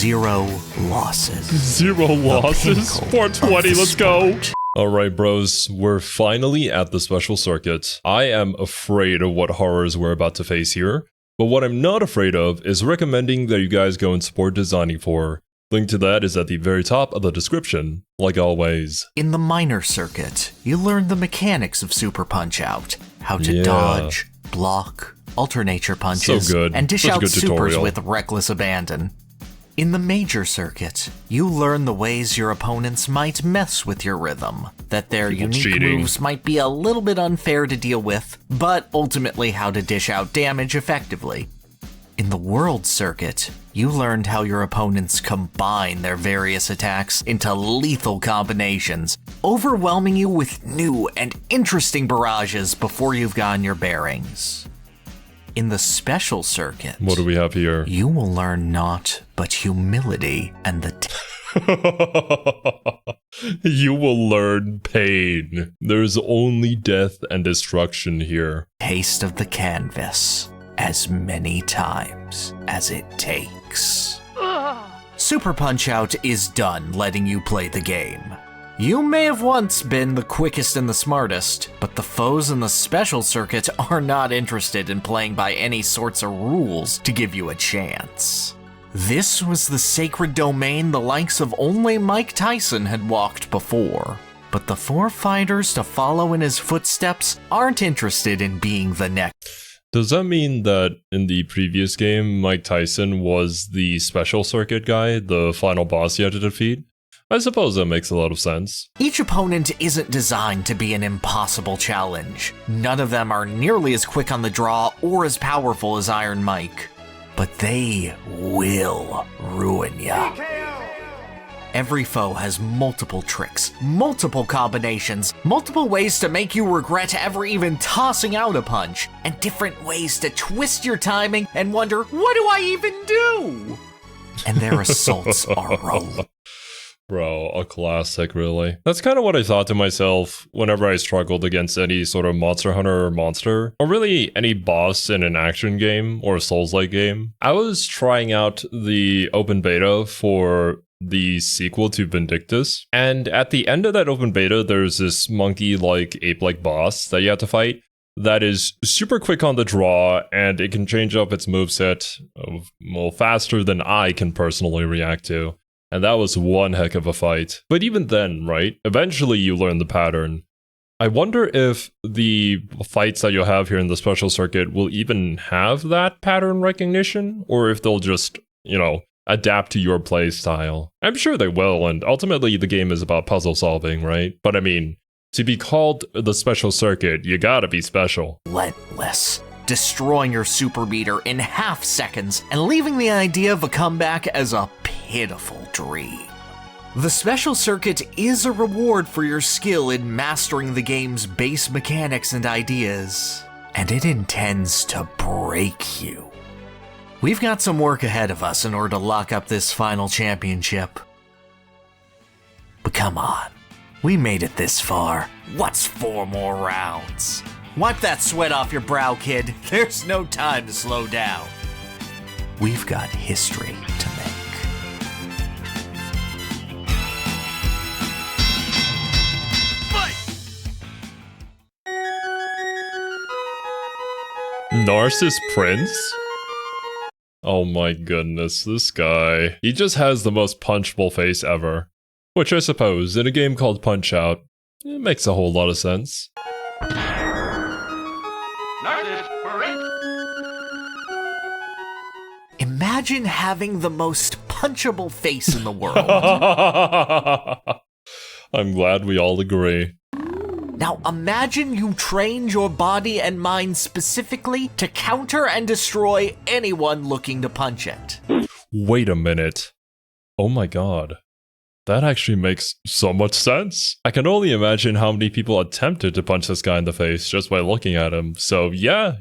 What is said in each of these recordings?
0 losses. 0 losses? 420, let's go. Alright bros, we're finally at the special circuit. I am afraid of what horrors we're about to face here, but what I'm not afraid of is recommending that you guys go and support Designing For. Link to that is at the very top of the description, like always. In the minor circuit, you learn the mechanics of Super Punch-Out, how to dodge, block, alternate your punches, and dish out supers with reckless abandon. In the major circuit, you learn the ways your opponents might mess with your rhythm, that their unique moves might be a little bit unfair to deal with, but ultimately how to dish out damage effectively. In the world circuit, you learned how your opponents combine their various attacks into lethal combinations, overwhelming you with new and interesting barrages before you've gotten your bearings. In the special circuit, what do we have here? You will learn naught but humility and the you will learn pain. There's only death and destruction here. Taste of the canvas as many times as it takes. Super Punch-Out is done letting you play the game. You may have once been the quickest and the smartest, but the foes in the special circuit are not interested in playing by any sorts of rules to give you a chance. This was the sacred domain the likes of only Mike Tyson had walked before, but the 4 fighters to follow in his footsteps aren't interested in being the next. Does that mean that in the previous game, Mike Tyson was the special circuit guy, the final boss you had to defeat? I suppose that makes a lot of sense. Each opponent isn't designed to be an impossible challenge. None of them are nearly as quick on the draw or as powerful as Iron Mike. But they will ruin ya. Every foe has multiple tricks, multiple combinations, multiple ways to make you regret ever even tossing out a punch, and different ways to twist your timing and wonder, what do I even do? And their assaults are rolling. Bro, a classic, really. That's kind of what I thought to myself whenever I struggled against any sort of Monster Hunter or monster, or really any boss in an action game or a Souls-like game. I was trying out the open beta for the sequel to Vindictus, and at the end of that open beta, there's this monkey-like, ape-like boss that you have to fight that is super quick on the draw, and it can change up its moveset well, faster than I can personally react to. And that was one heck of a fight. But even then, right, eventually you learn the pattern. I wonder if the fights that you'll have here in the special circuit will even have that pattern recognition, or if they'll just, you know, adapt to your play style. I'm sure they will, and ultimately the game is about puzzle solving, right? But I mean, to be called the special circuit, you gotta be special. Relentless. Destroying your super meter in half seconds and leaving the idea of a comeback as a pitiful dream. The special circuit is a reward for your skill in mastering the game's base mechanics and ideas, and it intends to break you. We've got some work ahead of us in order to lock up this final championship. But come on, we made it this far. What's 4 more rounds? Wipe that sweat off your brow, kid. There's no time to slow down. We've got history to make. Narcissus Prince? Oh my goodness, this guy. He just has the most punchable face ever. Which I suppose, in a game called Punch-Out, it makes a whole lot of sense. Imagine having the most punchable face in the world. I'm glad we all agree. Now imagine you trained your body and mind specifically to counter and destroy anyone looking to punch it. Wait a minute. Oh my god. That actually makes so much sense. I can only imagine how many people attempted to punch this guy in the face just by looking at him. So yeah,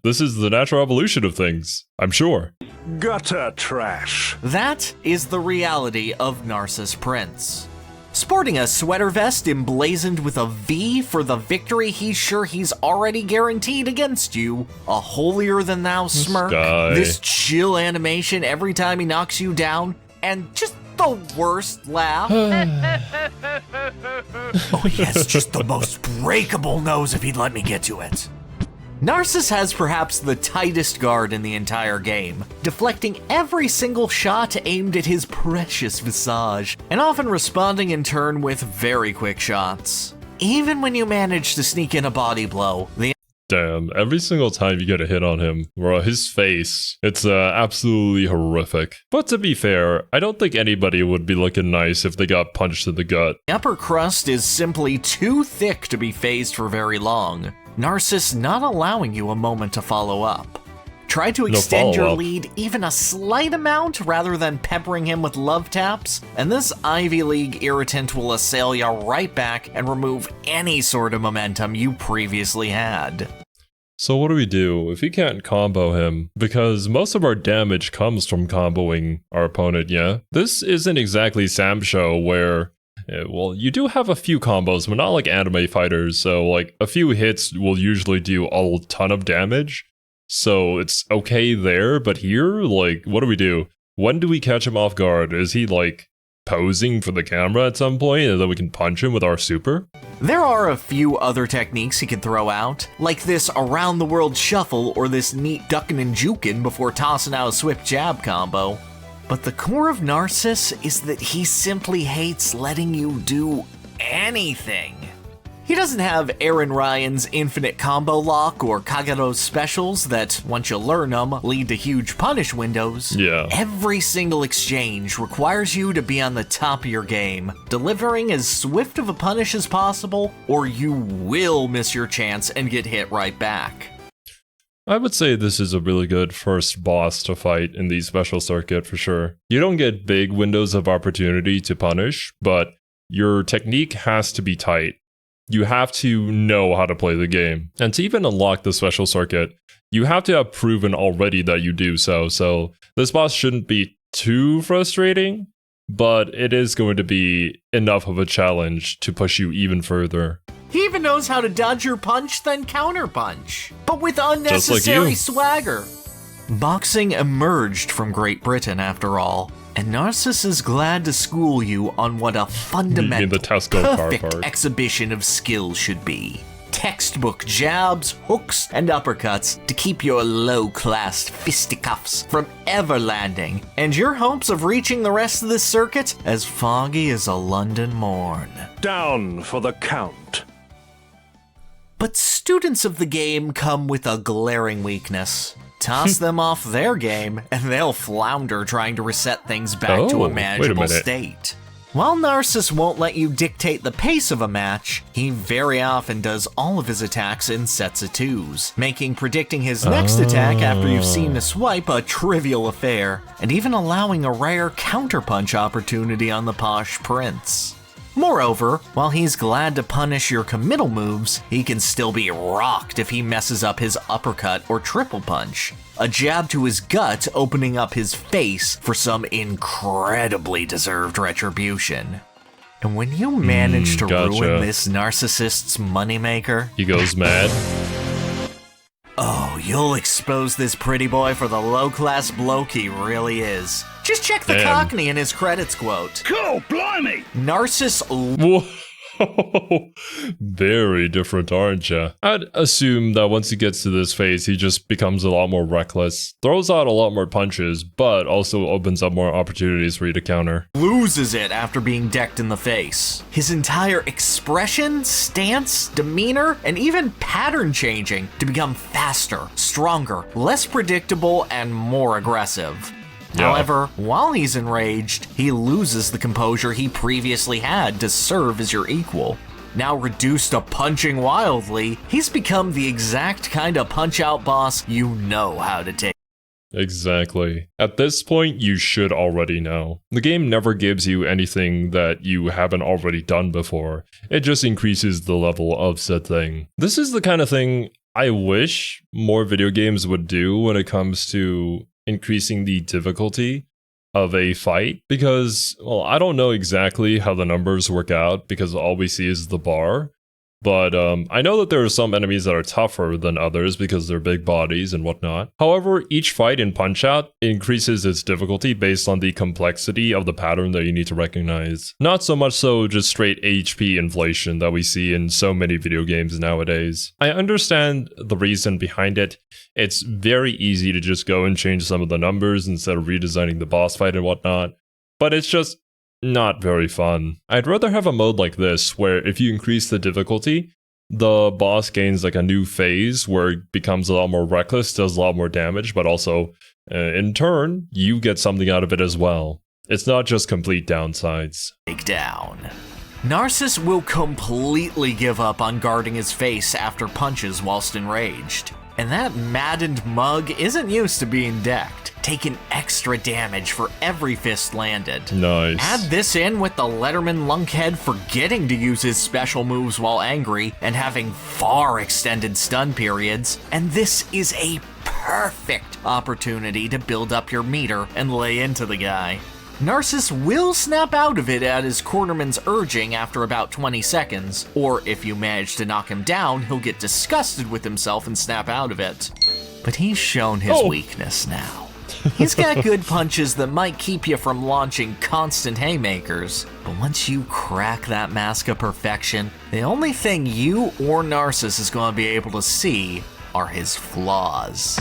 this is the natural evolution of things, I'm sure. Gutter trash. That is the reality of Narcissus Prince. Sporting a sweater vest emblazoned with a V for the victory he's sure he's already guaranteed against you, a holier-than-thou smirk, this chill animation every time he knocks you down, and just the worst laugh. Oh, he has just the most breakable nose if he'd let me get to it. Narcissus has perhaps the tightest guard in the entire game, deflecting every single shot aimed at his precious visage, and often responding in turn with very quick shots. Even when you manage to sneak in a body blow, Damn, every single time you get a hit on him, bro, his face, it's absolutely horrific. But to be fair, I don't think anybody would be looking nice if they got punched in the gut. The upper crust is simply too thick to be phased for very long. Narcissus not allowing you a moment to follow up. Try to extend your lead even a slight amount rather than peppering him with love taps, and this Ivy League irritant will assail you right back and remove any sort of momentum you previously had. So what do we do if we can't combo him? Because most of our damage comes from comboing our opponent, yeah? This isn't exactly Sam Show where, well, you do have a few combos, but not like anime fighters, so like a few hits will usually do a ton of damage. So it's okay there, but here, like, what do we do? When do we catch him off guard? Is he, like, posing for the camera at some point and then we can punch him with our super? There are a few other techniques he can throw out, like this around the world shuffle or this neat duckin' and jukin' before tossing out a swift jab combo. But the core of Narcissus is that he simply hates letting you do anything. He doesn't have Aaron Ryan's infinite combo lock or Kagero's specials that, once you learn them, lead to huge punish windows. Yeah. Every single exchange requires you to be on the top of your game, delivering as swift of a punish as possible, or you will miss your chance and get hit right back. I would say this is a really good first boss to fight in the special circuit for sure. You don't get big windows of opportunity to punish, but your technique has to be tight. You have to know how to play the game. And to even unlock the special circuit, you have to have proven already that you do so. So this boss shouldn't be too frustrating, but it is going to be enough of a challenge to push you even further. He even knows how to dodge your punch, then counterpunch, but with unnecessary swagger. Boxing emerged from Great Britain, after all, and Narcissus is glad to school you on what a fundamental, perfect exhibition of skill should be. Textbook jabs, hooks, and uppercuts to keep your low-class fisticuffs from ever landing, and your hopes of reaching the rest of this circuit as foggy as a London morn. Down for the count. But students of the game come with a glaring weakness. Toss them off their game, and they'll flounder trying to reset things back to a manageable state. While Narcissus won't let you dictate the pace of a match, he very often does all of his attacks in sets of twos, making predicting his next attack after you've seen the swipe a trivial affair, and even allowing a rare counterpunch opportunity on the posh prince. Moreover, while he's glad to punish your committal moves, he can still be rocked if he messes up his uppercut or triple punch, a jab to his gut opening up his face for some incredibly deserved retribution. And when you manage to ruin this narcissist's moneymaker, he goes mad. Oh, you'll expose this pretty boy for the low-class bloke he really is. Just check the Cockney in his credits quote. Cool, blimey! Narcissus. Whoa, very different, aren't you? I'd assume that once he gets to this phase, he just becomes a lot more reckless, throws out a lot more punches, but also opens up more opportunities for you to counter. Loses it after being decked in the face. His entire expression, stance, demeanor, and even pattern changing to become faster, stronger, less predictable, and more aggressive. Yeah. However, while he's enraged, he loses the composure he previously had to serve as your equal. Now reduced to punching wildly, he's become the exact kind of punch-out boss you know how to take. Exactly. At this point, you should already know. The game never gives you anything that you haven't already done before. It just increases the level of said thing. This is the kind of thing I wish more video games would do when it comes to increasing the difficulty of a fight, because, well, I don't know exactly how the numbers work out because all we see is the bar, But I know that there are some enemies that are tougher than others because they're big bodies and whatnot. However, each fight in Punch-Out increases its difficulty based on the complexity of the pattern that you need to recognize. Not so much so just straight HP inflation that we see in so many video games nowadays. I understand the reason behind it. It's very easy to just go and change some of the numbers instead of redesigning the boss fight and whatnot. But it's just not very fun. I'd rather have a mode like this where if you increase the difficulty, the boss gains like a new phase where it becomes a lot more reckless, does a lot more damage, but also in turn, you get something out of it as well. It's not just complete downsides. Takedown. Narcissus will completely give up on guarding his face after punches whilst enraged. And that maddened mug isn't used to being decked, taking extra damage for every fist landed. Nice. Add this in with the Letterman lunkhead forgetting to use his special moves while angry and having far extended stun periods, and this is a perfect opportunity to build up your meter and lay into the guy. Narcissus will snap out of it at his cornerman's urging after about 20 seconds, or if you manage to knock him down, he'll get disgusted with himself and snap out of it. But he's shown his weakness now. He's got good punches that might keep you from launching constant haymakers, but once you crack that mask of perfection, the only thing you or Narcissus is going to be able to see are his flaws.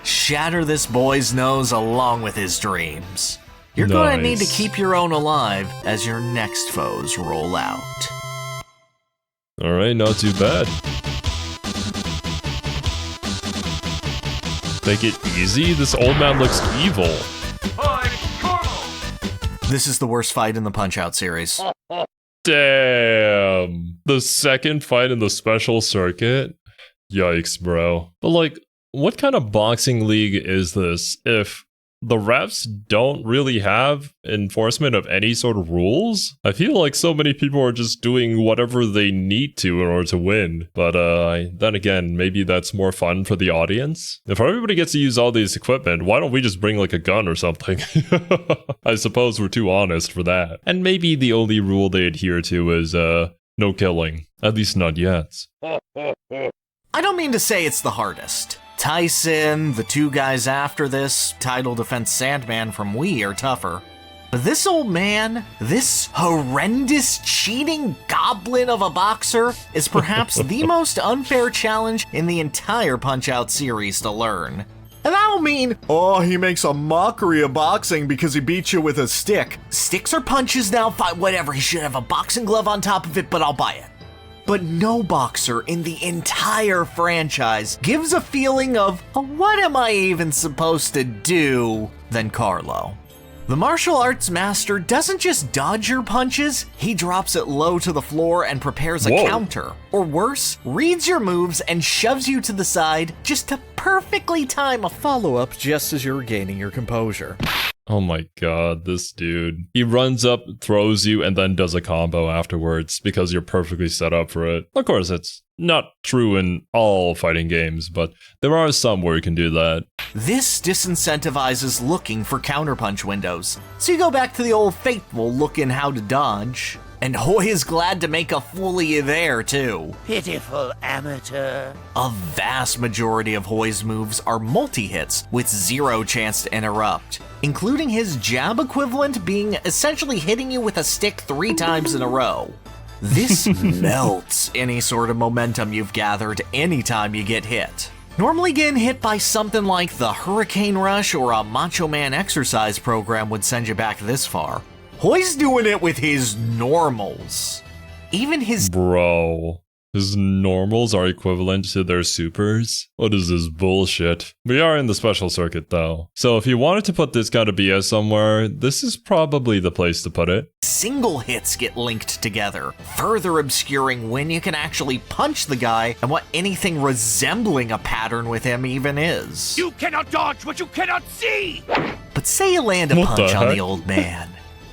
Shatter this boy's nose along with his dreams. You're going to need to keep your own alive as your next foes roll out. Alright, not too bad. Take it easy? This old man looks evil. This is the worst fight in the Punch-Out series. Damn. The second fight in the special circuit? Yikes, bro. But like, what kind of boxing league is this if the refs don't really have enforcement of any sort of rules? I feel like so many people are just doing whatever they need to in order to win. But then again, maybe that's more fun for the audience. If everybody gets to use all this equipment, why don't we just bring like a gun or something? I suppose we're too honest for that. And maybe the only rule they adhere to is no killing. At least not yet. I don't mean to say it's the hardest. Tyson, the two guys after this, Title Defense Sandman from Wii are tougher. But this old man, this horrendous cheating goblin of a boxer, is perhaps the most unfair challenge in the entire Punch-Out series to learn. And I don't mean, oh, he makes a mockery of boxing because he beats you with a stick. Sticks or punches now, whatever, he should have a boxing glove on top of it, but I'll buy it. But no boxer in the entire franchise gives a feeling of, what am I even supposed to do, than Carlo. The martial arts master doesn't just dodge your punches, he drops it low to the floor and prepares a counter. Or worse, reads your moves and shoves you to the side just to perfectly time a follow-up just as you're regaining your composure. Oh my god, this dude. He runs up, throws you, and then does a combo afterwards because you're perfectly set up for it. Of course, it's not true in all fighting games, but there are some where you can do that. This disincentivizes looking for counterpunch windows, so you go back to the old faithful looking how to dodge. And Hoy is glad to make a fool of you there, too. Pitiful amateur. A vast majority of Hoy's moves are multi-hits with zero chance to interrupt, including his jab equivalent being essentially hitting you with a stick 3 times in a row. This melts any sort of momentum you've gathered anytime you get hit. Normally getting hit by something like the Hurricane Rush or a Macho Man exercise program would send you back this far. Hoy's doing it with his normals. Even his— Bro, his normals are equivalent to their supers? What is this bullshit? We are in the special circuit though. So if you wanted to put this kind of BS somewhere, this is probably the place to put it. single hits get linked together, further obscuring when you can actually punch the guy and what anything resembling a pattern with him even is. You cannot dodge what you cannot see! But say you land a punch on the old man.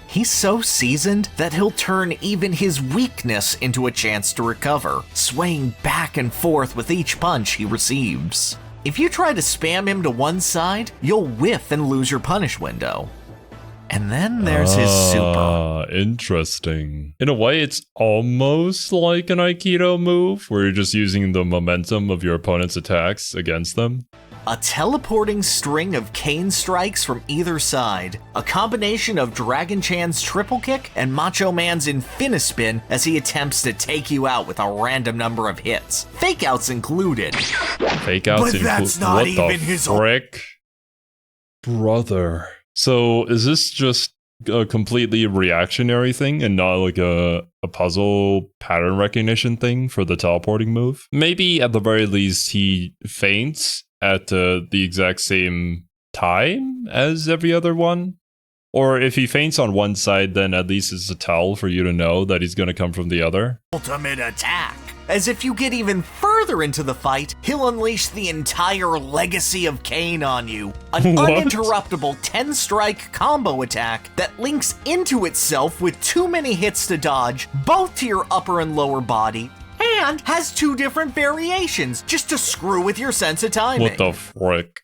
He's so seasoned that he'll turn even his weakness into a chance to recover, swaying back and forth with each punch he receives. If you try to spam him to one side, you'll whiff and lose your punish window. And then there's his super. Interesting. In a way, it's almost like an Aikido move, where you're just using the momentum of your opponent's attacks against them. A teleporting string of cane strikes from either side. A combination of Dragon Chan's triple kick and Macho Man's Infinispin as he attempts to take you out with a random number of hits. Fakeouts included. Fakeouts But that's not what even the his frick? Brother. So is this just a completely reactionary thing and not like a puzzle pattern recognition thing for the teleporting move? Maybe at the very least he feints at the exact same time as every other one? Or if he feints on one side, then at least it's a tell for you to know that he's going to come from the other. Ultimate attack. As if you get even further into the fight, he'll unleash the entire legacy of Kane on you. An uninterruptible 10-strike combo attack that links into itself with too many hits to dodge, both to your upper and lower body, and has 2 different variations, just to screw with your sense of timing. What the frick?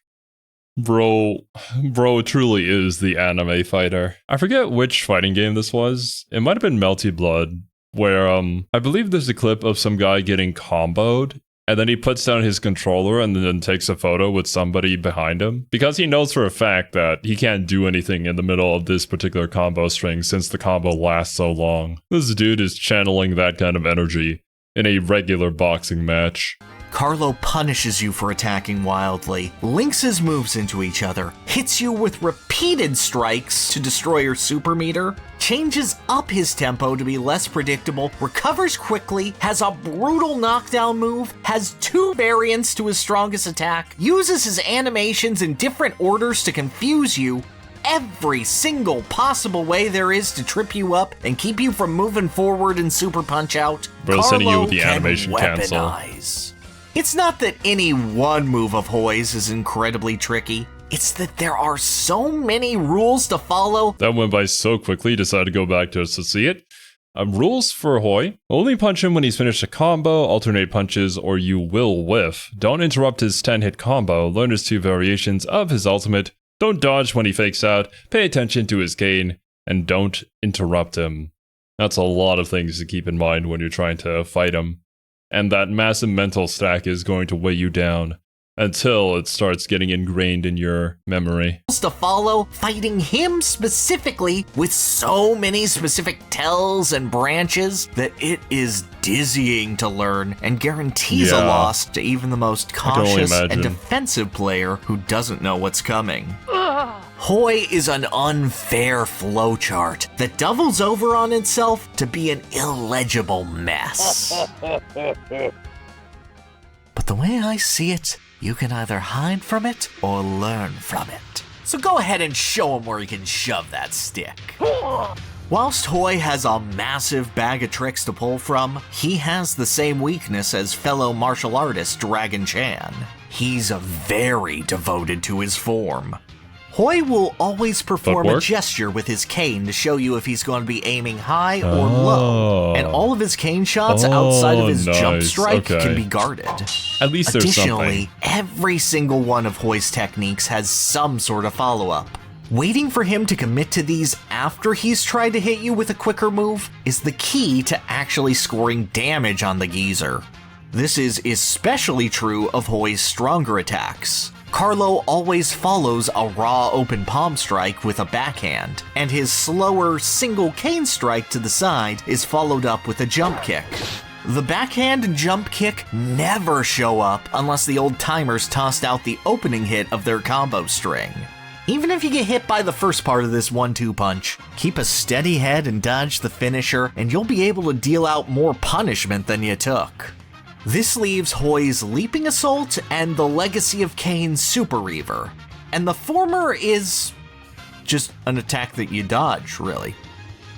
Bro truly is the anime fighter. I forget which fighting game this was. It might have been Melty Blood, where I believe there's a clip of some guy getting comboed, and then he puts down his controller and then takes a photo with somebody behind him, because he knows for a fact that he can't do anything in the middle of this particular combo string since the combo lasts so long. This dude is channeling that kind of energy in a regular boxing match. Carlo punishes you for attacking wildly, links his moves into each other, hits you with repeated strikes to destroy your super meter, changes up his tempo to be less predictable, recovers quickly, has a brutal knockdown move, has 2 variants to his strongest attack, uses his animations in different orders to confuse you, every single possible way there is to trip you up and keep you from moving forward in Super Punch-Out. Bro, sending you with the animation cancel. It's not that any one move of Hoi's is incredibly tricky. It's that there are so many rules to follow. That went by so quickly, decided to go back to see it. Rules for Hoi. Only punch him when he's finished a combo, alternate punches, or you will whiff. Don't interrupt his 10-hit combo, learn his 2 variations of his ultimate, don't dodge when he fakes out, pay attention to his cane, and don't interrupt him. That's a lot of things to keep in mind when you're trying to fight him. And that massive mental stack is going to weigh you down until it starts getting ingrained in your memory. To follow, fighting him specifically with so many specific tells and branches that it is dizzying to learn and guarantees a loss to even the most cautious and defensive player who doesn't know what's coming. Hoi is an unfair flowchart that doubles over on itself to be an illegible mess. But the way I see it, you can either hide from it or learn from it. So go ahead and show him where he can shove that stick. Whilst Hoi has a massive bag of tricks to pull from, he has the same weakness as fellow martial artist Dragon Chan. He's very devoted to his form. Hoi will always perform a gesture with his cane to show you if he's going to be aiming high or low, and all of his cane shots outside of his jump strike can be guarded. At least there's Additionally, something. every single one of Hoi's techniques has some sort of follow-up. Waiting for him to commit to these after he's tried to hit you with a quicker move is the key to actually scoring damage on the geezer. This is especially true of Hoi's stronger attacks. Carlo always follows a raw open palm strike with a backhand, and his slower single cane strike to the side is followed up with a jump kick. The backhand and jump kick never show up unless the old timers tossed out the opening hit of their combo string. Even if you get hit by the first part of this 1-2 punch, keep a steady head and dodge the finisher, and you'll be able to deal out more punishment than you took. This leaves Hoi's Leaping Assault and the Legacy of Kane's Super Reaver, and the former is just an attack that you dodge, really.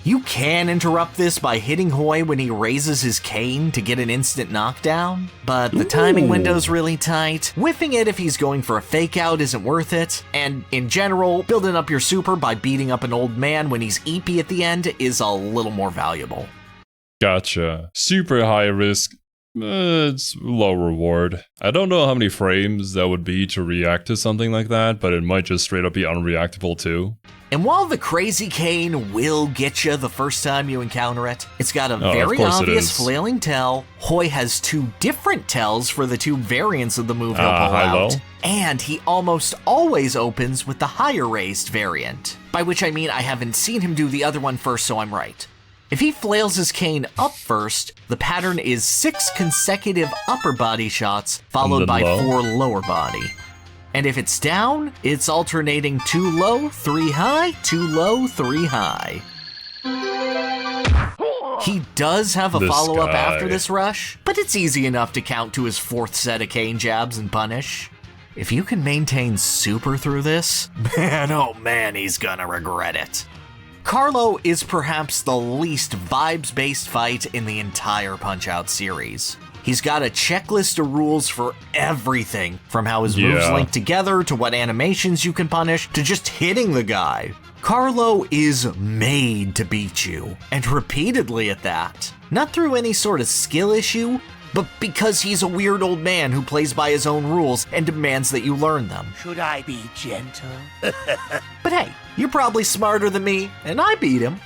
You can interrupt this by hitting Hoi when he raises his cane to get an instant knockdown, but the timing window's really tight, whiffing it if he's going for a fake out isn't worth it, and in general, building up your super by beating up an old man when he's EP at the end is a little more valuable. Gotcha. Super high risk, It's low reward. I don't know how many frames that would be to react to something like that, but it might just straight up be unreactable too. And while the Crazy Cane will get you the first time you encounter it, it's got a very obvious flailing tail. Hoy has 2 different tells for the 2 variants of the move he'll pull out. And he almost always opens with the higher raised variant. By which I mean I haven't seen him do the other one first, so I'm right. If he flails his cane up first, the pattern is 6 consecutive upper body shots, followed by 4 lower body. And if it's down, it's alternating 2 low, 3 high, 2 low, 3 high. He does have a follow-up after this rush, but it's easy enough to count to his 4th set of cane jabs and punish. If you can maintain super through this, man oh man, he's gonna regret it. Carlo is perhaps the least vibes-based fight in the entire Punch-Out series. He's got a checklist of rules for everything, from how his moves link together, to what animations you can punish, to just hitting the guy. Carlo is made to beat you, and repeatedly at that. Not through any sort of skill issue, but because he's a weird old man who plays by his own rules and demands that you learn them. Should I be gentle? But hey, you're probably smarter than me, and I beat him.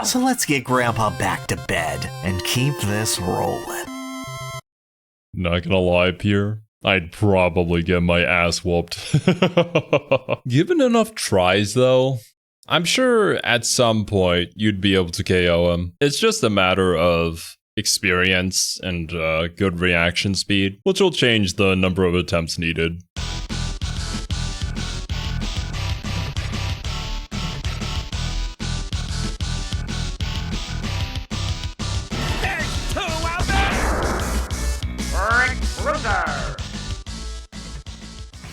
So let's get Grandpa back to bed and keep this rolling. Not gonna lie, Pierre, I'd probably get my ass whooped. Given enough tries, though, I'm sure at some point you'd be able to KO him. It's just a matter of experience and good reaction speed, which will change the number of attempts needed. There's 2 out there! Rick Bruiser!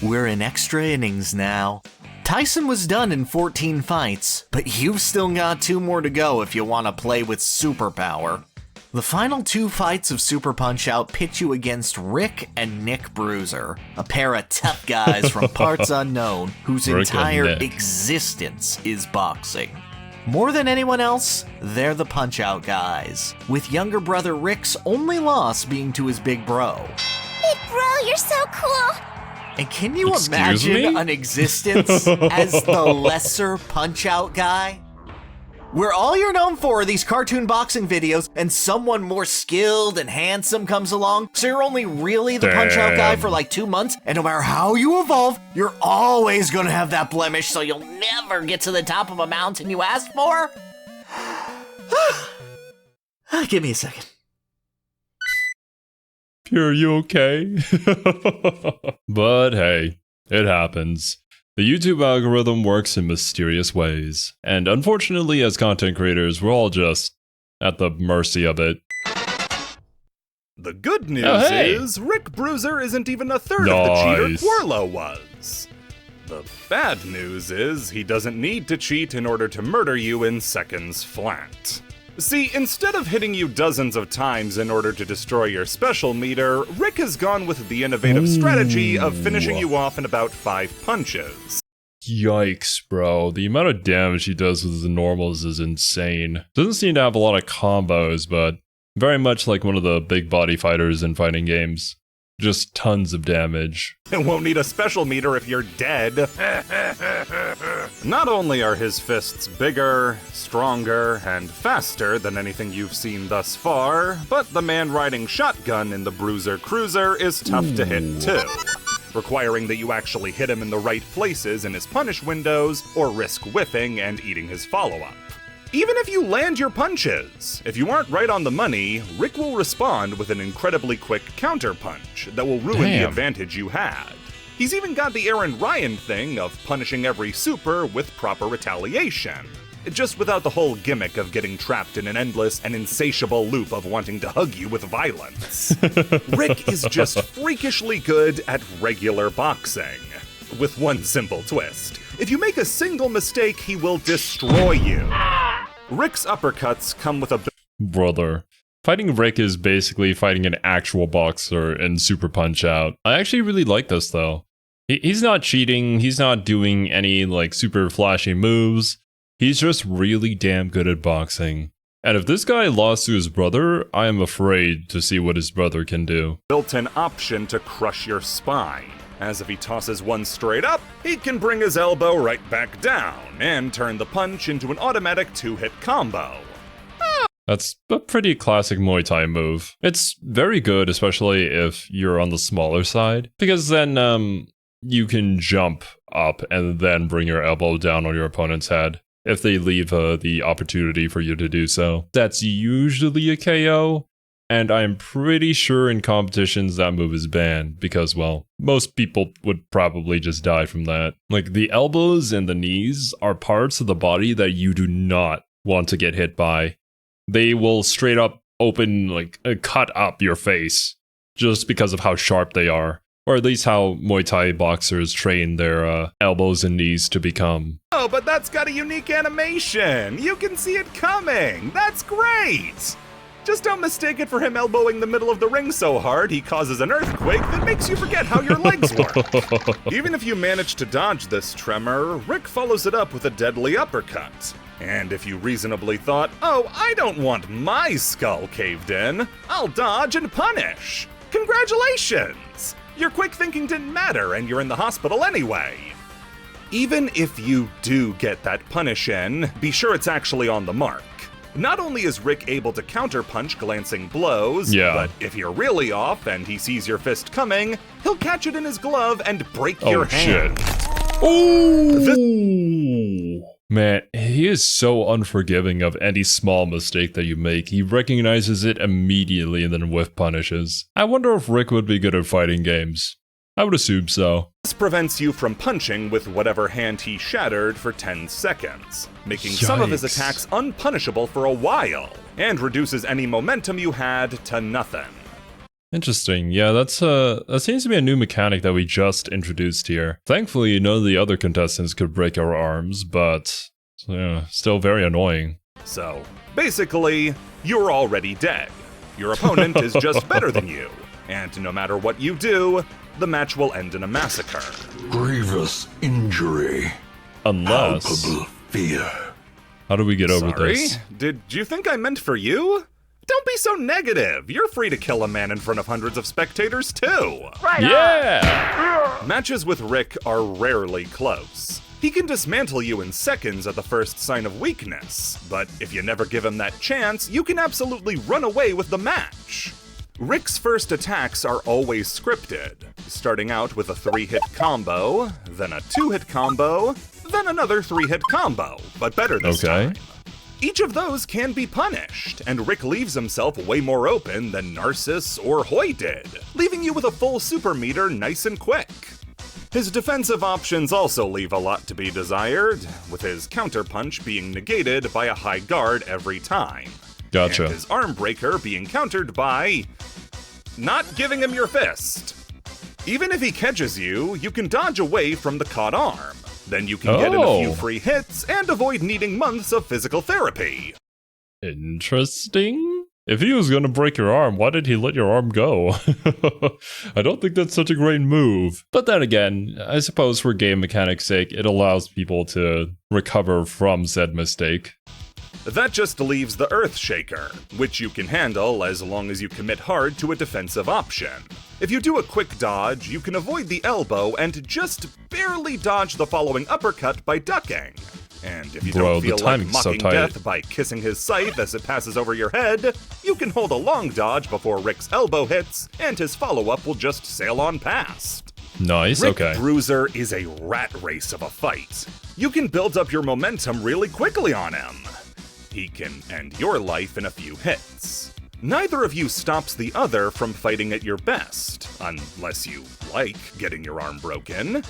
We're in extra innings now. Tyson was done in 14 fights, but you've still got 2 more to go if you want to play with superpower. The final 2 fights of Super Punch-Out pit you against Rick and Nick Bruiser, a pair of tough guys from parts unknown whose entire existence is boxing. More than anyone else, they're the Punch-Out guys, with younger brother Rick's only loss being to his big bro. Big bro, you're so cool! And can you imagine an existence as the lesser Punch-Out guy? Where all you're known for are these cartoon boxing videos, and someone more skilled and handsome comes along, so you're only really the Punch-Out guy for like 2 months, and no matter how you evolve, you're always gonna have that blemish, so you'll never get to the top of a mountain you asked for? Give me a second. Are you okay? But hey, it happens. The YouTube algorithm works in mysterious ways, and unfortunately as content creators, we're all just at the mercy of it. The good news is Rick Bruiser isn't even a third of the cheater Quarlo was. The bad news is he doesn't need to cheat in order to murder you in seconds flat. See, instead of hitting you dozens of times in order to destroy your special meter, Rick has gone with the innovative strategy of finishing you off in about 5 punches. Yikes, bro. The amount of damage he does with the normals is insane. Doesn't seem to have a lot of combos, but very much like one of the big body fighters in fighting games. Just tons of damage. It won't need a special meter if you're dead. Not only are his fists bigger, stronger, and faster than anything you've seen thus far, but the man riding shotgun in the Bruiser Cruiser is tough to hit too, requiring that you actually hit him in the right places in his punish windows or risk whiffing and eating his follow-up. Even if you land your punches, if you aren't right on the money, Rick will respond with an incredibly quick counter-punch that will ruin the advantage you had. He's even got the Aaron Ryan thing of punishing every super with proper retaliation, just without the whole gimmick of getting trapped in an endless and insatiable loop of wanting to hug you with violence. Rick is just freakishly good at regular boxing, with one simple twist. If you make a single mistake, he will destroy you. Rick's uppercuts come with a... Brother. Fighting Rick is basically fighting an actual boxer in Super Punch-Out. I actually really like this, though. He's not cheating, he's not doing any, like, super flashy moves. He's just really damn good at boxing. And if this guy lost to his brother, I am afraid to see what his brother can do. Built-in option to crush your spine, as if he tosses one straight up, he can bring his elbow right back down and turn the punch into an automatic 2-hit combo. That's a pretty classic Muay Thai move. It's very good, especially if you're on the smaller side, because then you can jump up and then bring your elbow down on your opponent's head if they leave the opportunity for you to do so. That's usually a KO, and I'm pretty sure in competitions that move is banned because, well, most people would probably just die from that. Like, the elbows and the knees are parts of the body that you do not want to get hit by. They will straight up open, like, cut up your face just because of how sharp they are. Or at least how Muay Thai boxers train their elbows and knees to become. Oh, but that's got a unique animation! You can see it coming! That's great! Just don't mistake it for him elbowing the middle of the ring so hard he causes an earthquake that makes you forget how your legs work. Even if you manage to dodge this tremor, Rick follows it up with a deadly uppercut. And if you reasonably thought, oh, I don't want my skull caved in, I'll dodge and punish! Congratulations! Your quick thinking didn't matter and you're in the hospital anyway. Even if you do get that punish in, be sure it's actually on the mark. Not only is Rick able to counterpunch glancing blows, but if you're really off and he sees your fist coming, he'll catch it in his glove and break your hand. Ooh! Man, he is so unforgiving of any small mistake that you make. He recognizes it immediately and then whiff punishes. I wonder if Rick would be good at fighting games. I would assume so. This prevents you from punching with whatever hand he shattered for 10 seconds, making some of his attacks unpunishable for a while, and reduces any momentum you had to nothing. Interesting. Yeah, that seems to be a new mechanic that we just introduced here. Thankfully, none of the other contestants could break our arms, but yeah, still very annoying. So, basically, you're already dead. Your opponent is just better than you, and no matter what you do, the match will end in a massacre. Grievous injury. Unless... palpable fear. How do we get over this? Did you think I meant for you? Don't be so negative. You're free to kill a man in front of hundreds of spectators, too. Right. Yeah! Matches with Rick are rarely close. He can dismantle you in seconds at the first sign of weakness, but if you never give him that chance, you can absolutely run away with the match. Rick's first attacks are always scripted, starting out with a 3-hit combo, then a 2-hit combo, then another 3-hit combo, but better this time. Each of those can be punished, and Rick leaves himself way more open than Narcissus or Hoy did, leaving you with a full super meter nice and quick. His defensive options also leave a lot to be desired, with his counterpunch being negated by a high guard every time. Gotcha. And his arm breaker being countered by... not giving him your fist. Even if he catches you, you can dodge away from the caught arm. Then you can get in a few free hits and avoid needing months of physical therapy. Interesting. If he was going to break your arm, why did he let your arm go? I don't think that's such a great move. But then again, I suppose for game mechanics' sake, it allows people to recover from said mistake. That just leaves the Earthshaker, which you can handle as long as you commit hard to a defensive option. If you do a quick dodge, you can avoid the elbow and just barely dodge the following uppercut by ducking. And if you don't feel like mocking death by kissing his scythe as it passes over your head, you can hold a long dodge before Rick's elbow hits, and his follow-up will just sail on past. Nice, Rick Bruiser is a rat race of a fight. You can build up your momentum really quickly on him. He can end your life in a few hits. Neither of you stops the other from fighting at your best, unless you like getting your arm broken.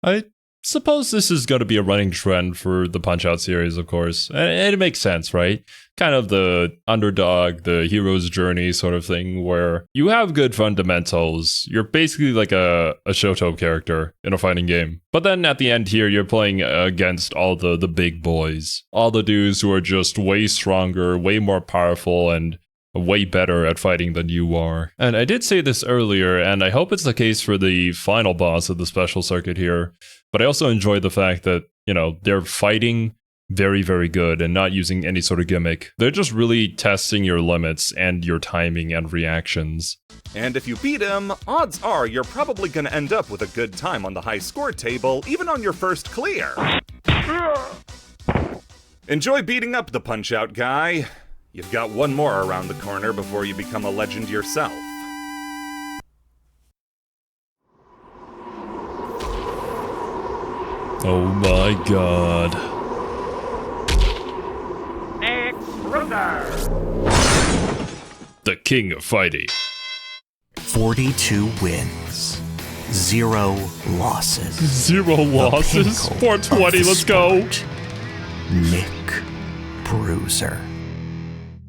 I suppose this is going to be a running trend for the Punch-Out series, of course. And it makes sense, right? Kind of the underdog, the hero's journey sort of thing, where you have good fundamentals. You're basically like a Shoto character in a fighting game. But then at the end here, you're playing against all the big boys. All the dudes who are just way stronger, way more powerful, and way better at fighting than you are. And I did say this earlier, and I hope it's the case for the final boss of the special circuit here. But I also enjoy the fact that, you know, they're fighting very, very good and not using any sort of gimmick. They're just really testing your limits and your timing and reactions. And if you beat him, odds are you're probably gonna end up with a good time on the high score table, even on your first clear. Enjoy beating up the Punch-Out guy. You've got one more around the corner before you become a legend yourself. Oh my god. The king of fighting. 42 wins. 0 losses. 0 losses? 420, let's go. Nick Bruiser.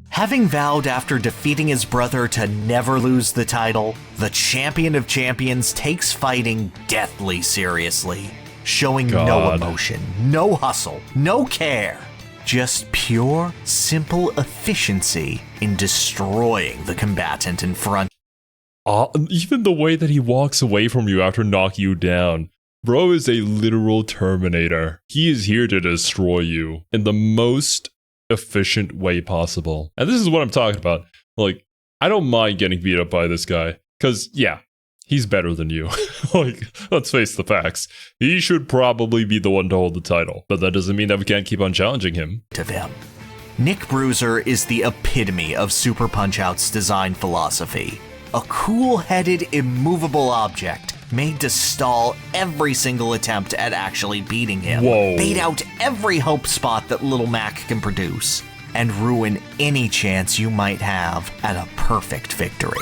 Having vowed after defeating his brother to never lose the title, the champion of champions takes fighting deathly seriously, showing no emotion, no hustle, no care. Just pure, simple efficiency in destroying the combatant in front. Even the way that he walks away from you after knocking you down. Bro is a literal Terminator. He is here to destroy you in the most efficient way possible. And this is what I'm talking about. Like, I don't mind getting beat up by this guy. Because, yeah, he's better than you. Like, let's face the facts. He should probably be the one to hold the title. But that doesn't mean that we can't keep on challenging him. To them. Nick Bruiser is the epitome of Super Punch-Out's design philosophy. A cool-headed, immovable object made to stall every single attempt at actually beating him. Whoa. Bait out every hope spot that Little Mac can produce, and ruin any chance you might have at a perfect victory.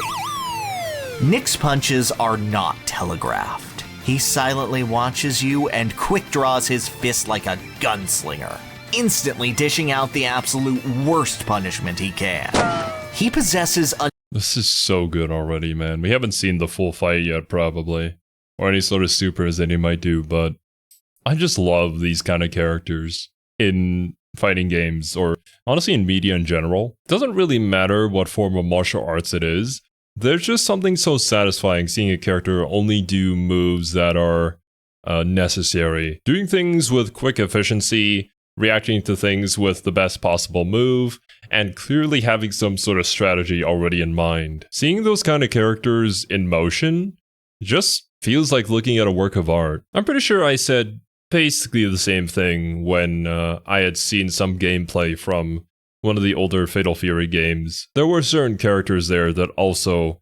Nick's punches are not telegraphed. He silently watches you and quick draws his fist like a gunslinger, instantly dishing out the absolute worst punishment he can. He possesses a... This is so good already, man. We haven't seen the full fight yet, probably. Or any sort of supers that he might do, but I just love these kind of characters in fighting games, or honestly in media in general. It doesn't really matter what form of martial arts it is. There's just something so satisfying seeing a character only do moves that are necessary. Doing things with quick efficiency, reacting to things with the best possible move, and clearly having some sort of strategy already in mind. Seeing those kind of characters in motion just feels like looking at a work of art. I'm pretty sure I said basically the same thing when I had seen some gameplay from one of the older Fatal Fury games. There were certain characters there that also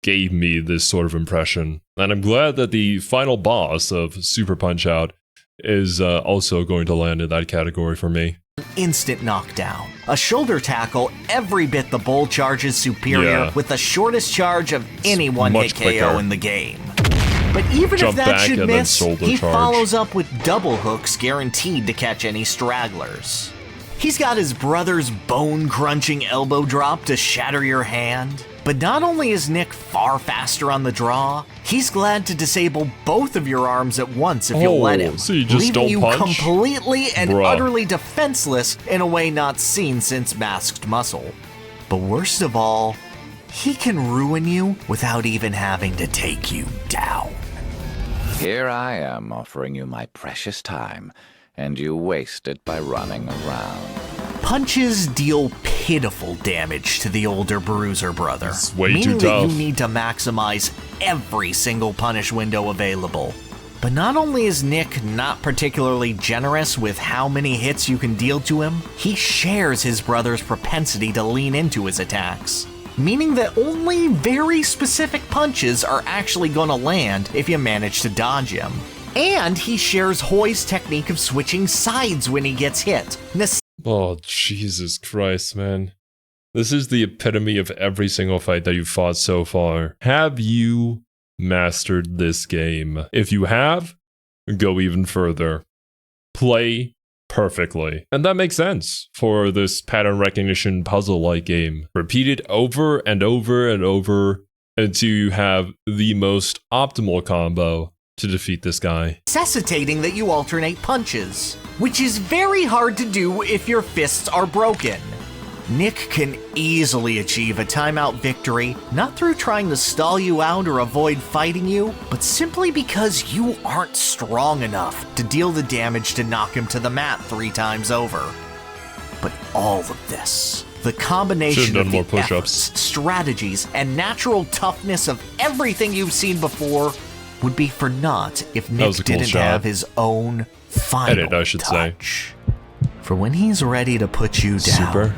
gave me this sort of impression. And I'm glad that the final boss of Super Punch-Out is also going to land in that category for me. Instant knockdown. A shoulder tackle every bit the bull charge is superior, with the shortest charge of any one-hit KO in the game. But even if that should miss, he follows up with double hooks guaranteed to catch any stragglers. He's got his brother's bone-crunching elbow drop to shatter your hand. But not only is Nick far faster on the draw, he's glad to disable both of your arms at once if you'll let him, so you just leaving you punch? completely and utterly defenseless in a way not seen since Masked Muscle. But worst of all, he can ruin you without even having to take you down. Here I am offering you my precious time, and you waste it by running around. Punches deal pitiful damage to the older Bruiser brother, meaning that you need to maximize every single punish window available. But not only is Nick not particularly generous with how many hits you can deal to him, he shares his brother's propensity to lean into his attacks, meaning that only very specific punches are actually gonna land if you manage to dodge him. And he shares Hoy's technique of switching sides when he gets hit. Oh, Jesus Christ, man. This is the epitome of every single fight that you've fought so far. Have you mastered this game? If you have, go even further. Play perfectly. And that makes sense for this pattern recognition puzzle-like game. Repeat it over and over and over until you have the most optimal combo to defeat this guy. Necessitating that you alternate punches, which is very hard to do if your fists are broken. Nick can easily achieve a timeout victory, not through trying to stall you out or avoid fighting you, but simply because you aren't strong enough to deal the damage to knock him to the mat 3 times over. But all of this, the combination of the efforts, strategies, and natural toughness of everything you've seen before would be for naught if Nick didn't have his own final touch. For when he's ready to put you down,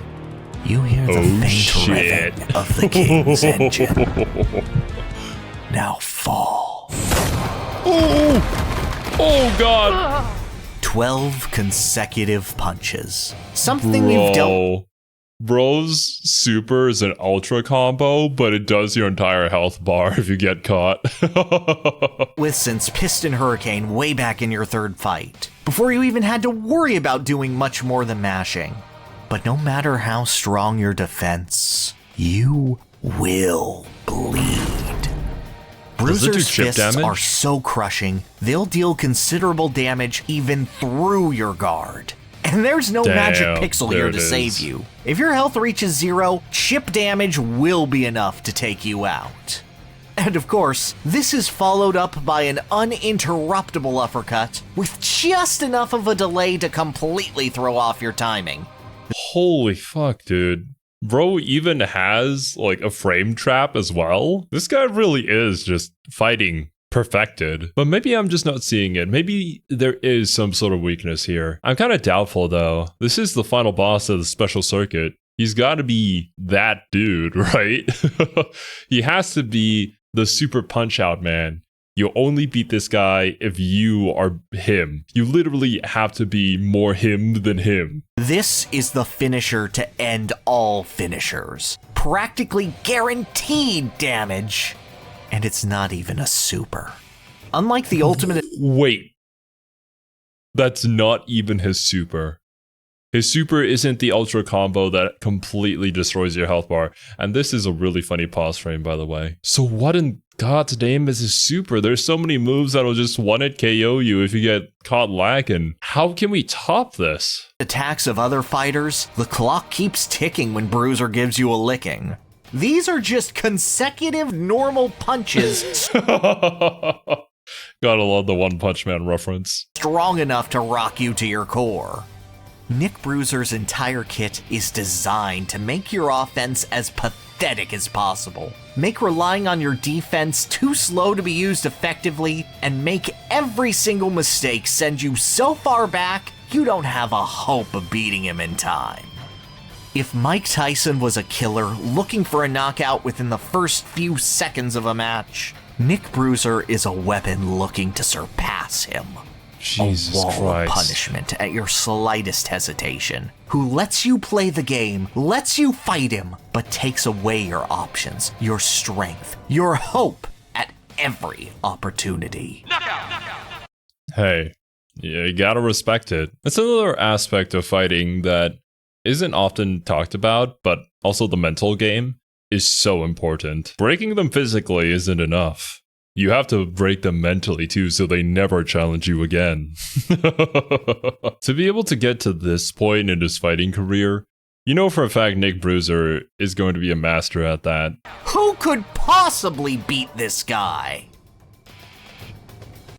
you hear the faint revving of the king's engine. Now fall. Oh god! 12 consecutive punches. Something you've dealt. Bro's super is an ultra combo, but it does your entire health bar if you get caught. With since Piston Hurricane way back in your 3rd fight, before you even had to worry about doing much more than mashing. But no matter how strong your defense, you will bleed. Bruiser's fists are so crushing, they'll deal considerable damage even through your guard. And there's no magic pixel here to save you. If your health reaches 0, chip damage will be enough to take you out. And of course, this is followed up by an uninterruptible uppercut with just enough of a delay to completely throw off your timing. Holy fuck, dude. Bro even has, like, a frame trap as well? This guy really is just fighting perfected. But maybe I'm just not seeing it. Maybe there is some sort of weakness here. I'm kind of doubtful, though. This is the final boss of the special circuit. He's got to be that dude, right? He has to be the super punch-out man. You only beat this guy if you are him. You literally have to be more him than him. This is the finisher to end all finishers. Practically guaranteed damage. And it's not even a super. Unlike the ultimate... Wait. That's not even his super. His super isn't the ultra combo that completely destroys your health bar. And this is a really funny pause frame, by the way. So what in God's name is his super? There's so many moves that'll just one-hit KO you if you get caught lacking. How can we top this? Attacks of other fighters, the clock keeps ticking when Bruiser gives you a licking. These are just consecutive normal punches. Gotta love the One Punch Man reference. Strong enough to rock you to your core. Nick Bruiser's entire kit is designed to make your offense as pathetic as possible, make relying on your defense too slow to be used effectively, and make every single mistake send you so far back you don't have a hope of beating him in time. If Mike Tyson was a killer looking for a knockout within the first few seconds of a match, Nick Bruiser is a weapon looking to surpass him. Jesus a wall Christ. Of punishment at your slightest hesitation, who lets you play the game, lets you fight him, but takes away your options, your strength, your hope at every opportunity. Hey, you gotta respect it. It's another aspect of fighting that isn't often talked about, but also the mental game is so important. Breaking them physically isn't enough. You have to break them mentally too, so they never challenge you again. To be able to get to this point in his fighting career, you know for a fact Nick Bruiser is going to be a master at that. Who could possibly beat this guy?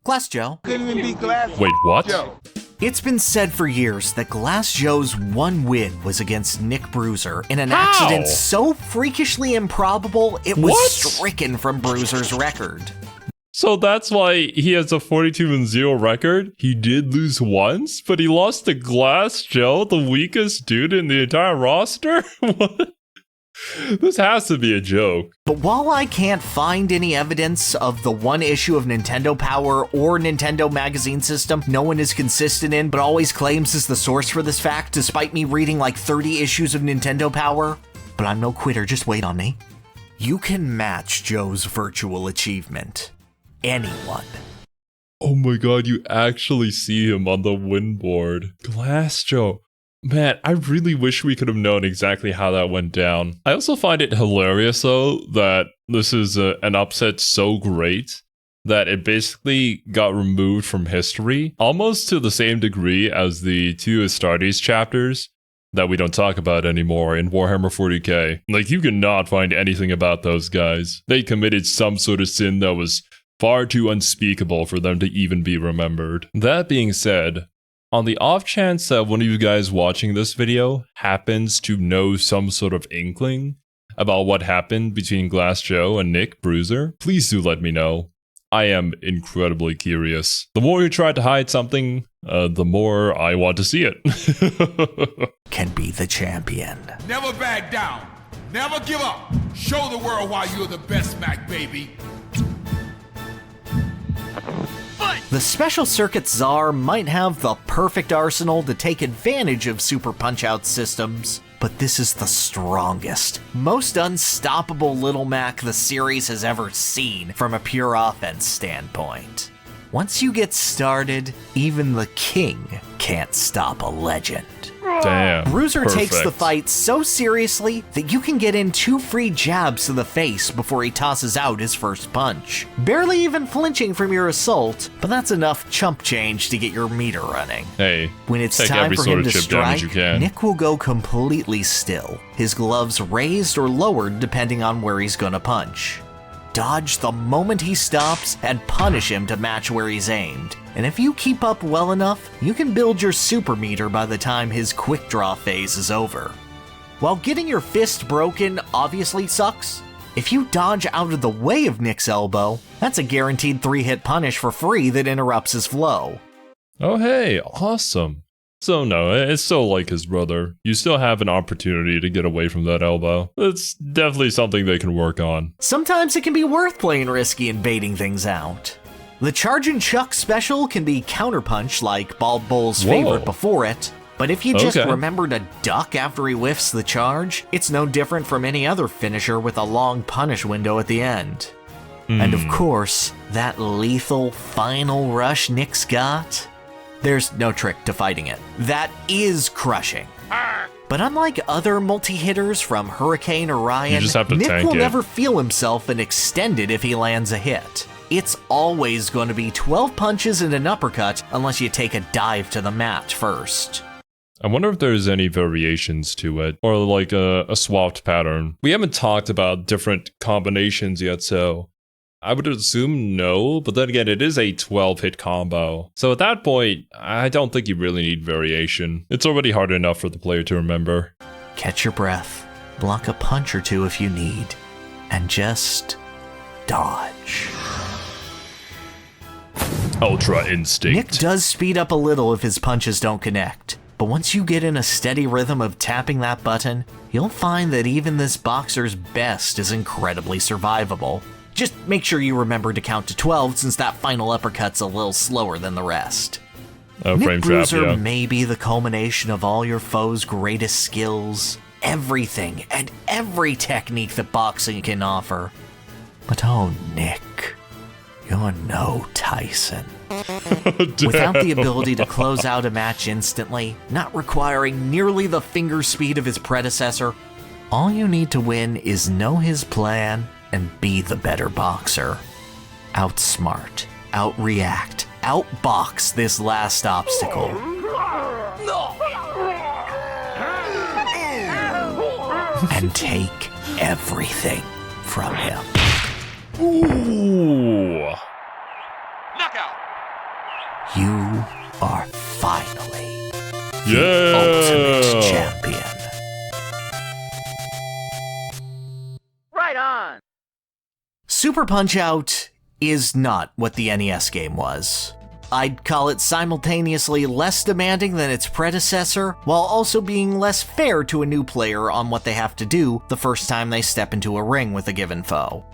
Glass Joe. Wait, what? Joe. It's been said for years that Glass Joe's one win was against Nick Bruiser in an accident so freakishly improbable it was stricken from Bruiser's record. So that's why he has a 42-0 record? He did lose once, but he lost to Glass Joe, the weakest dude in the entire roster? What? This has to be a joke. But while I can't find any evidence of the one issue of Nintendo Power or Nintendo Magazine System no one is consistent in but always claims is the source for this fact despite me reading like 30 issues of Nintendo Power, but I'm no quitter, just wait on me. You can match Joe's virtual achievement. Anyone. Oh my god, you actually see him on the win board. Glass Joe. Man, I really wish we could have known exactly how that went down. I also find it hilarious, though, that this is an upset so great that it basically got removed from history, almost to the same degree as the two Astartes chapters, that we don't talk about anymore in Warhammer 40k. Like, you cannot find anything about those guys. They committed some sort of sin that was far too unspeakable for them to even be remembered. That being said, on the off chance that one of you guys watching this video happens to know some sort of inkling about what happened between Glass Joe and Nick Bruiser, please do let me know. I am incredibly curious. The more you try to hide something, the more I want to see it. Can be the champion. Never back down. Never give up. Show the world why you're the best, Mac baby. The Special Circuit Czar might have the perfect arsenal to take advantage of Super Punch-Out systems, but this is the strongest, most unstoppable Little Mac the series has ever seen from a pure offense standpoint. Once you get started, even the king can't stop a legend. Damn. Bruiser perfect. takes the fight so seriously that you can get in 2 free jabs to the face before he tosses out his first punch. Barely even flinching from your assault, but that's enough chump change to get your meter running. Hey, when it's take time every for sort him of to chip damage strike, you can. Nick will go completely still, his gloves raised or lowered depending on where he's gonna punch. Dodge the moment he stops and punish him to match where he's aimed. And if you keep up well enough, you can build your super meter by the time his quick draw phase is over. While getting your fist broken obviously sucks, if you dodge out of the way of Nick's elbow, that's a guaranteed 3-hit punish for free that interrupts his flow. Oh hey, awesome. So no, it's still like his brother. You still have an opportunity to get away from that elbow. It's definitely something they can work on. Sometimes it can be worth playing risky and baiting things out. The Charge and Chuck special can be counterpunch like Bald Bull's favorite before it, but if you just remember to duck after he whiffs the charge, it's no different from any other finisher with a long punish window at the end. And of course, that lethal final rush Nick's got? There's no trick to fighting it. That is crushing. But unlike other multi-hitters from Hurricane or Ryan, Nick will never feel himself and extend it if he lands a hit. It's always going to be 12 punches and an uppercut unless you take a dive to the mat first. I wonder if there's any variations to it, or like a swapped pattern. We haven't talked about different combinations yet, so I would assume no, but then again, it is a 12-hit combo. So at that point, I don't think you really need variation. It's already hard enough for the player to remember. Catch your breath, block a punch or two if you need, and just dodge. Ultra Instinct. Nick does speed up a little if his punches don't connect, but once you get in a steady rhythm of tapping that button, you'll find that even this boxer's best is incredibly survivable. Just make sure you remember to count to 12 since that final uppercut's a little slower than the rest. Nick Bruiser may be the culmination of all your foe's greatest skills, everything and every technique that boxing can offer. But oh, Nick, you're no Tyson. Without the ability to close out a match instantly, not requiring nearly the finger speed of his predecessor, all you need to win is know his plan and be the better boxer. Outsmart, outreact, outbox this last obstacle. And take everything from him. Ooh. Knockout. You are finally the ultimate champion. Right on. Super Punch-Out is not what the NES game was. I'd call it simultaneously less demanding than its predecessor, while also being less fair to a new player on what they have to do the first time they step into a ring with a given foe.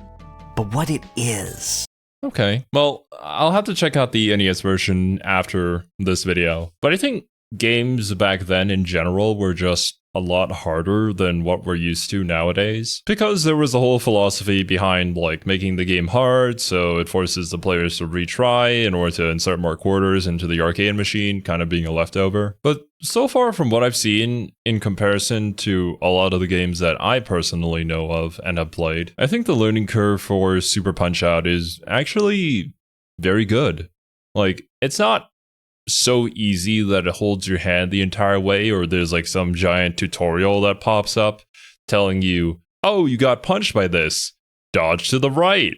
But what it is... Okay, well, I'll have to check out the NES version after this video, but I think games back then in general were just a lot harder than what we're used to nowadays, because there was a whole philosophy behind like making the game hard, so it forces the players to retry in order to insert more quarters into the arcade machine, kind of being a leftover. But so far from what I've seen in comparison to a lot of the games that I personally know of and have played, I think the learning curve for Super Punch-Out is actually very good. Like, it's not so easy that it holds your hand the entire way, or there's like some giant tutorial that pops up telling you, oh, you got punched by this, dodge to the right,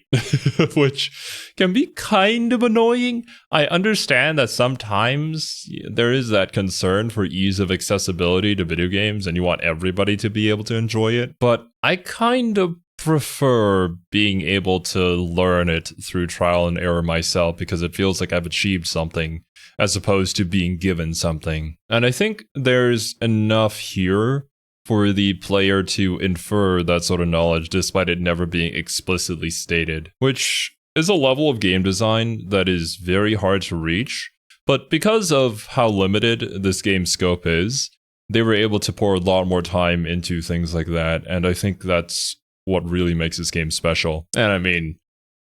which can be kind of annoying. I understand that sometimes there is that concern for ease of accessibility to video games and you want everybody to be able to enjoy it, but I kind of prefer being able to learn it through trial and error myself, because it feels like I've achieved something as opposed to being given something. And I think there's enough here for the player to infer that sort of knowledge despite it never being explicitly stated, which is a level of game design that is very hard to reach. But because of how limited this game's scope is, they were able to pour a lot more time into things like that, and I think that's what really makes this game special. And I mean,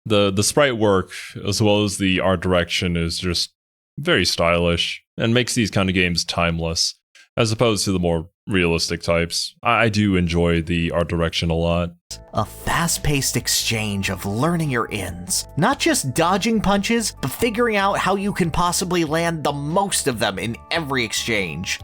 the sprite work as well as the art direction is just very stylish and makes these kind of games timeless, as opposed to the more realistic types. I do enjoy the art direction a lot. A fast-paced exchange of learning your ins. Not just dodging punches, but figuring out how you can possibly land the most of them in every exchange.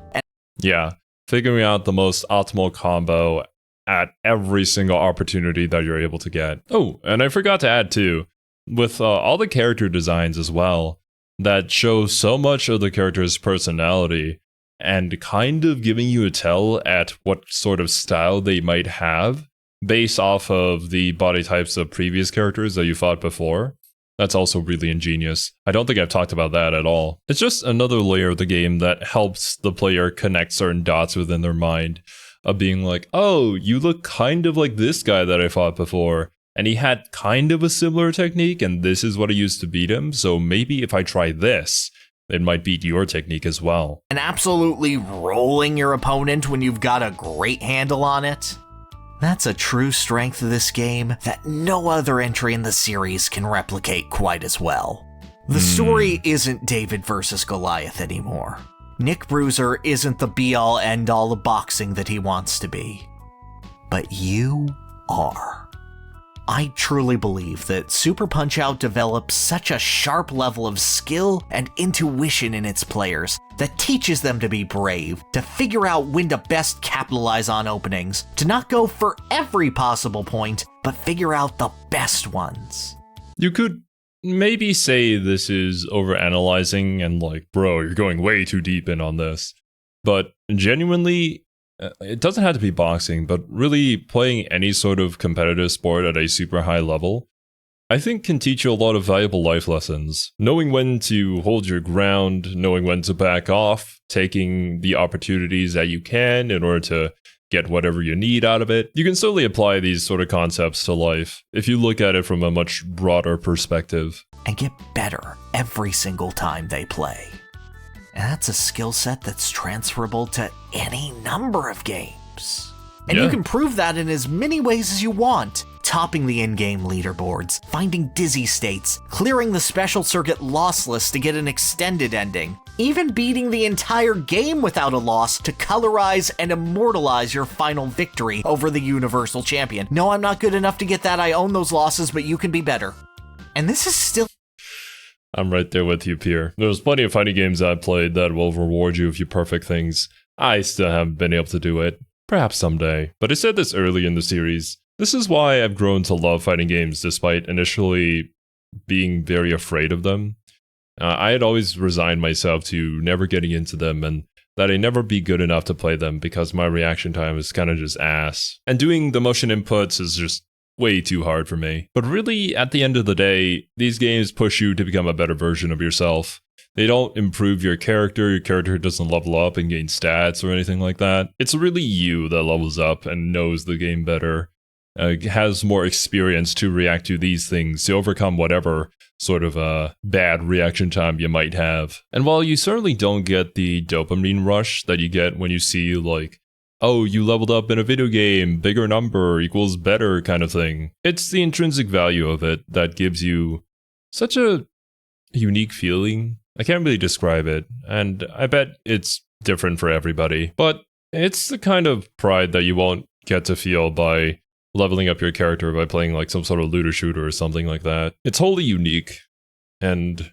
Yeah, figuring out the most optimal combo at every single opportunity that you're able to get. Oh, and I forgot to add too, with all the character designs as well, that show so much of the character's personality and kind of giving you a tell at what sort of style they might have based off of the body types of previous characters that you fought before. That's also really ingenious. I don't think I've talked about that at all. It's just another layer of the game that helps the player connect certain dots within their mind of being like, oh, you look kind of like this guy that I fought before, and he had kind of a similar technique, and this is what I used to beat him, so maybe if I try this, it might beat your technique as well. And absolutely rolling your opponent when you've got a great handle on it. That's a true strength of this game that no other entry in the series can replicate quite as well. The story isn't David versus Goliath anymore. Nick Bruiser isn't the be-all end-all of boxing that he wants to be. But you are. I truly believe that Super Punch-Out develops such a sharp level of skill and intuition in its players that teaches them to be brave, to figure out when to best capitalize on openings, to not go for every possible point, but figure out the best ones. You could maybe say this is overanalyzing and like, bro, you're going way too deep in on this. But genuinely, it doesn't have to be boxing, but really playing any sort of competitive sport at a super high level, I think can teach you a lot of valuable life lessons. Knowing when to hold your ground, knowing when to back off, taking the opportunities that you can in order to get whatever you need out of it. You can certainly apply these sort of concepts to life if you look at it from a much broader perspective. And get better every single time they play. And that's a skill set that's transferable to any number of games. And you can prove that in as many ways as you want. Topping the in-game leaderboards, finding dizzy states, clearing the special circuit lossless to get an extended ending, even beating the entire game without a loss to colorize and immortalize your final victory over the Universal Champion. No, I'm not good enough to get that, I own those losses, but you can be better. And this is still... I'm right there with you, Pierre. There's plenty of fighting games I've played that will reward you if you perfect things. I still haven't been able to do it. Perhaps someday. But I said this early in the series. This is why I've grown to love fighting games despite initially being very afraid of them. I had always resigned myself to never getting into them and that I'd never be good enough to play them because my reaction time is kind of just ass. And doing the motion inputs is just way too hard for me. But really, at the end of the day, these games push you to become a better version of yourself. They don't improve your character doesn't level up and gain stats or anything like that. It's really you that levels up and knows the game better. Has more experience to react to these things, to overcome whatever sort of bad reaction time you might have. And while you certainly don't get the dopamine rush that you get when you see like, oh, you leveled up in a video game, bigger number equals better kind of thing. It's the intrinsic value of it that gives you such a unique feeling. I can't really describe it, and I bet it's different for everybody, but it's the kind of pride that you won't get to feel by leveling up your character by playing like some sort of looter shooter or something like that. It's wholly unique, and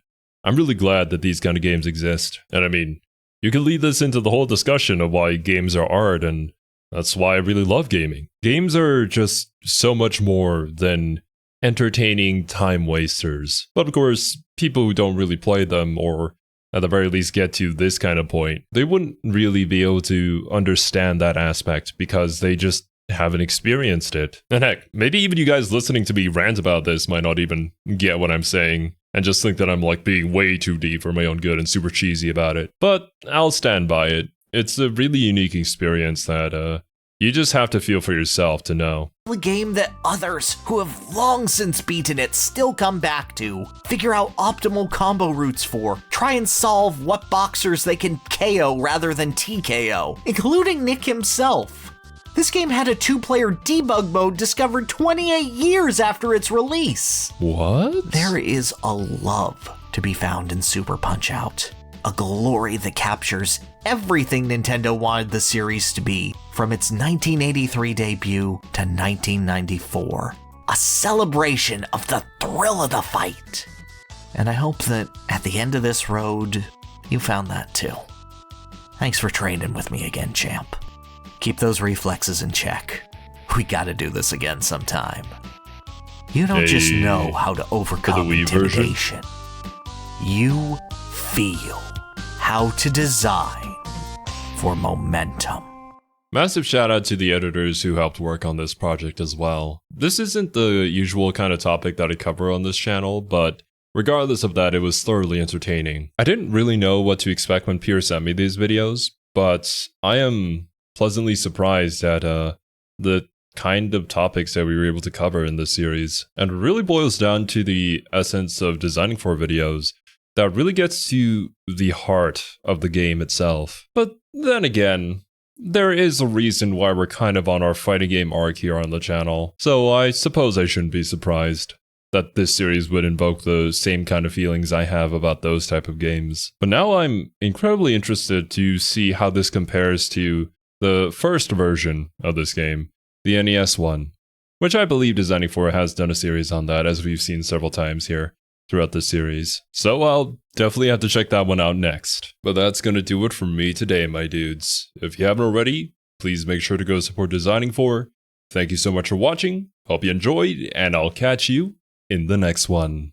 I'm really glad that these kind of games exist. And I mean, you can lead this into the whole discussion of why games are art, and that's why I really love gaming. Games are just so much more than entertaining time wasters. But of course, people who don't really play them, or at the very least get to this kind of point, they wouldn't really be able to understand that aspect because they just haven't experienced it. And heck, maybe even you guys listening to me rant about this might not even get what I'm saying and just think that I'm like being way too deep for my own good and super cheesy about it. But I'll stand by it. It's a really unique experience that you just have to feel for yourself to know. A game that others who have long since beaten it still come back to, figure out optimal combo routes for, try and solve what boxers they can KO rather than TKO, including Nick himself. This game had a 2-player debug mode discovered 28 years after its release. What? There is a love to be found in Super Punch-Out. A glory that captures everything Nintendo wanted the series to be from its 1983 debut to 1994. A celebration of the thrill of the fight. And I hope that at the end of this road, you found that too. Thanks for training with me again, champ. Keep those reflexes in check. We gotta do this again sometime. You don't just know how to overcome intimidation. You feel how to design for momentum. Massive shout out to the editors who helped work on this project as well. This isn't the usual kind of topic that I cover on this channel, but regardless of that, it was thoroughly entertaining. I didn't really know what to expect when Pierre sent me these videos, but I am pleasantly surprised at the kind of topics that we were able to cover in this series. And it really boils down to the essence of designing for videos that really gets to the heart of the game itself. But then again, there is a reason why we're kind of on our fighting game arc here on the channel, so I suppose I shouldn't be surprised that this series would invoke the same kind of feelings I have about those type of games. But now I'm incredibly interested to see how this compares to the first version of this game, the NES one, which I believe Designing For has done a series on that, as we've seen several times here throughout this series. So I'll definitely have to check that one out next. But that's gonna do it for me today, my dudes. If you haven't already, please make sure to go support Designing For. Thank you so much for watching, hope you enjoyed, and I'll catch you in the next one.